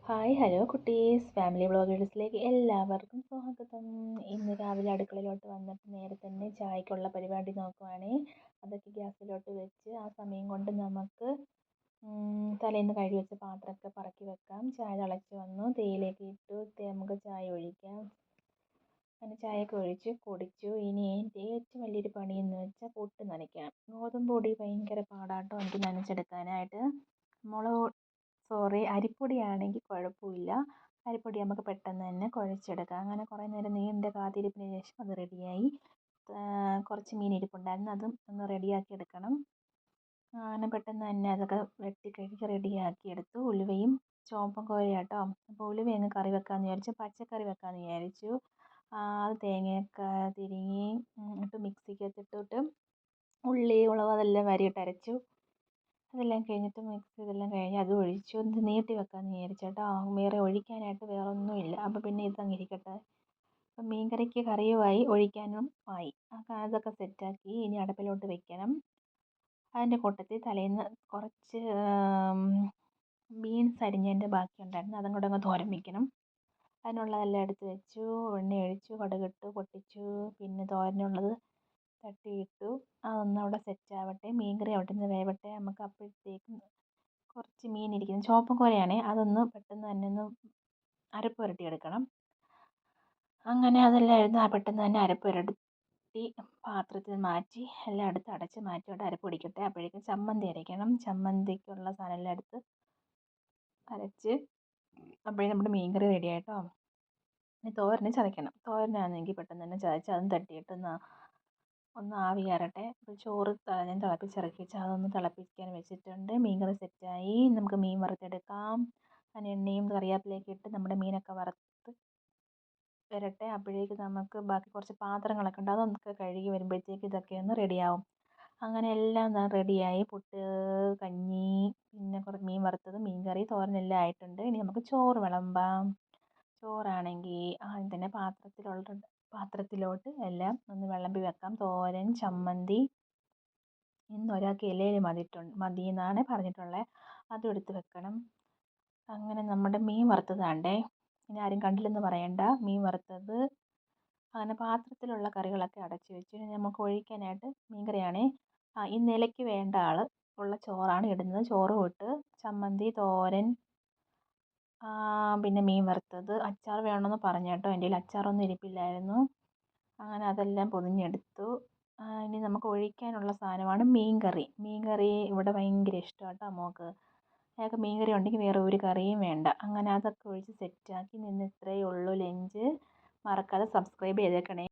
Hello കുട്ടീസ്, family വ്ളോഗേഴ്സിലേക്ക് എല്ലാവർക്കും സ്വാഗതം. ഇന്ന് രാവിലെ അടുക്കളയിലോട്ട് വന്നിട്ട് നേരെ തന്നെ ചായക്കുള്ള പരിപാടി നോക്കുവാണേ. അതൊക്കെ ഗ്യാസിലോട്ട് വെച്ച് ആ സമയം കൊണ്ട് നമുക്ക് തലേന്ന് കഴുകി വെച്ച പാത്രമൊക്കെ പറക്കി വെക്കാം. ചായ തിളച്ച് വന്നു, തേയിലയൊക്കെ ഇട്ടു, നമുക്ക് ചായ ഒഴിക്കാം. അങ്ങനെ ചായയൊക്കെ ഒഴിച്ച് കുടിച്ചു. ഇനി എൻ്റെ ഏറ്റവും വലിയൊരു പണിയെന്ന് വെച്ചാൽ പുട്ട് നനയ്ക്കണം. ഗോതമ്പ് പൊടി ഭയങ്കര പാടാട്ടോ എനിക്ക് നനച്ചെടുക്കാനായിട്ട്. അരിപ്പൊടിയാണെങ്കിൽ കുഴപ്പമില്ല. അരിപ്പൊടി നമുക്ക് പെട്ടെന്ന് തന്നെ കുഴച്ചെടുക്കാം. അങ്ങനെ കുറേ നേരം നീണ്ട കാത്തിരിപ്പിന് ശേഷം അത് റെഡിയായി. കുറച്ച് മീൻ ഇരിപ്പുണ്ടായിരുന്നു, അതും ഒന്ന് റെഡിയാക്കി എടുക്കണം. അങ്ങനെ പെട്ടെന്ന് തന്നെ അതൊക്കെ വെട്ടി കഴുകി റെഡിയാക്കി എടുത്തു. ഉലുവയും ചുവപ്പും കോരയാട്ടോ. അപ്പോൾ ഉലുവ അങ്ങ് കറി വെക്കാമെന്ന് വിചാരിച്ചു, പച്ചക്കറി വെക്കാമെന്ന് വിചാരിച്ചു. അത് തേങ്ങയൊക്കെ തിരിങ്ങി ഇട്ട് മിക്സിക്കകത്തിട്ടിട്ട് ഉള്ളി മുളക് അതെല്ലാം വരിയിട്ട് അരച്ചു. അതെല്ലാം കഴിഞ്ഞിട്ട് മിക്സ് ഇതെല്ലാം കഴിഞ്ഞ് അത് ഒഴിച്ചു. ഇത് നീട്ടി വെക്കാമെന്ന് വിചാരിച്ചു കേട്ടോ. വേറെ ഒഴിക്കാനായിട്ട് വേറെ ഒന്നുമില്ല. അപ്പോൾ പിന്നെ ഇതങ്ങ് ഇരിക്കട്ടെ. അപ്പം മീൻ കറിക്ക് കറിയുമായി ഒഴിക്കാനും ആയി. അതൊക്കെ സെറ്റാക്കി ഇനി അടുപ്പിലോട്ട് വെക്കണം. അതിൻ്റെ കൂട്ടത്തിൽ തലേന്ന് കുറച്ച് ബീൻസ് അരിഞ്ഞതിൻ്റെ ബാക്കി ഉണ്ടായിരുന്നു, അതും കൂടെ അങ്ങ് തോരൻ വയ്ക്കണം. അതിനുള്ളതെല്ലാം എടുത്ത് വെച്ചു. എണ്ണ ഒഴിച്ചു, കടുകിട്ടു, പൊട്ടിച്ചു. പിന്നെ തോരനുള്ളത് തട്ടിയിട്ടു. അതൊന്ന് അവിടെ സെറ്റാവട്ടെ. മീൻ കറി അവിടെ നിന്ന് വേവട്ടെ. നമുക്ക് അപ്പോഴത്തേക്കും കുറച്ച് മീൻ ഇരിക്കുന്നു, ചുവപ്പൻ കോരയാണേ, അതൊന്ന് പെട്ടെന്ന് തന്നെ ഒന്ന് അരപ്പ് പുരട്ടിയെടുക്കണം. അങ്ങനെ അതെല്ലാം എഴുതാൻ പെട്ടെന്ന് തന്നെ അരപ്പ് പുരട്ടി പാത്രത്തിൽ മാറ്റി എല്ലാം എടുത്ത് അടച്ച് മാറ്റിയിട്ട് അരപ്പ് പിടിക്കട്ടെ. അപ്പോഴേക്കും ചമ്മന്തി അരയ്ക്കണം. ചമ്മന്തിക്കുള്ള സാധനമെല്ലാം എടുത്ത് അരച്ച് അപ്പോഴേ നമ്മുടെ മീൻ കറി റെഡി ആയിട്ടോ. ഇനി തോരന് ചതയ്ക്കണം. തോരനാണെങ്കിൽ പെട്ടെന്ന് തന്നെ ചതച്ച് അതും തട്ടിയിട്ട് ഒന്ന് ആവി കയറട്ടെ. അപ്പോൾ ചോറ് ഞാൻ തിളപ്പിച്ചിറക്കി വെച്ച് അതൊന്ന് തിളപ്പിക്കാൻ വെച്ചിട്ടുണ്ട്. മീൻ കറി സെറ്റായി. നമുക്ക് മീൻ വറുത്തെടുക്കാം. അതിന് എണ്ണയും കറിവേപ്പിലയൊക്കെ ഇട്ട് നമ്മുടെ മീനൊക്കെ വറുത്ത് വരട്ടെ. അപ്പോഴേക്ക് നമുക്ക് ബാക്കി കുറച്ച് പാത്രങ്ങളൊക്കെ ഉണ്ട്, അതൊക്കെ കഴുകി വരുമ്പോഴത്തേക്ക് ഇതൊക്കെ ഒന്ന് റെഡിയാവും. അങ്ങനെ എല്ലാം റെഡിയായി. പുട്ട്, കഞ്ഞി, പിന്നെ കുറച്ച് മീൻ വറുത്തത്, മീൻ കറി, തോരനെല്ലാം ആയിട്ടുണ്ട്. ഇനി നമുക്ക് ചോറ് വിളമ്പാം. ചോറാണെങ്കിൽ ആദ്യം തന്നെ പാത്രത്തിലോട്ട് എല്ലാം ഒന്ന് വിളമ്പി വെക്കാം. തോരൻ, ചമ്മന്തി, ഇന്ന് ഒരാൾക്ക് ഇലയിൽ മതി എന്നാണ് പറഞ്ഞിട്ടുള്ളത്, അതും എടുത്ത് വെക്കണം. അങ്ങനെ നമ്മുടെ മീൻ വറുത്തതാണ്ടേ, ഇനി ആരും കണ്ടില്ലെന്ന് പറയണ്ട. മീൻ വറുത്തത് അങ്ങനെ പാത്രത്തിലുള്ള കറികളൊക്കെ അടച്ചു വെച്ചു. ഇനി നമുക്ക് ഒഴിക്കാനായിട്ട് മീൻ കറിയാണേ. ഇന്ന് ഇലയ്ക്ക് വേണ്ട ആൾ ഉള്ള ചോറാണ് ഇടുന്നത്. ചോറ് ഇട്ട് ചമ്മന്തി, തോരൻ, പിന്നെ മീൻ വറുത്തത്, അച്ചാർ വേണമെന്ന് പറഞ്ഞു കേട്ടോ. എൻ്റെ കയ്യിൽ അച്ചാറൊന്നും ഇരിപ്പില്ലായിരുന്നു. അങ്ങനെ അതെല്ലാം പൊതിഞ്ഞെടുത്തു. ഇനി നമുക്ക് ഒഴിക്കാനുള്ള സാധനമാണ് മീൻ കറി. മീൻ കറി ഇവിടെ ഭയങ്കര ഇഷ്ടമാണ് കേട്ടോ മോൾക്ക്. അയാൾക്ക് മീൻ കറി ഉണ്ടെങ്കിൽ വേറെ ഒരു കറിയും വേണ്ട. അങ്ങനെ അതൊക്കെ ഒഴിച്ച് സെറ്റാക്കി. നിന്ന് ഇത്രയേ ഉള്ളൂ ലഞ്ച്. മറക്കാതെ സബ്സ്ക്രൈബ് ചെയ്തേക്കണേ.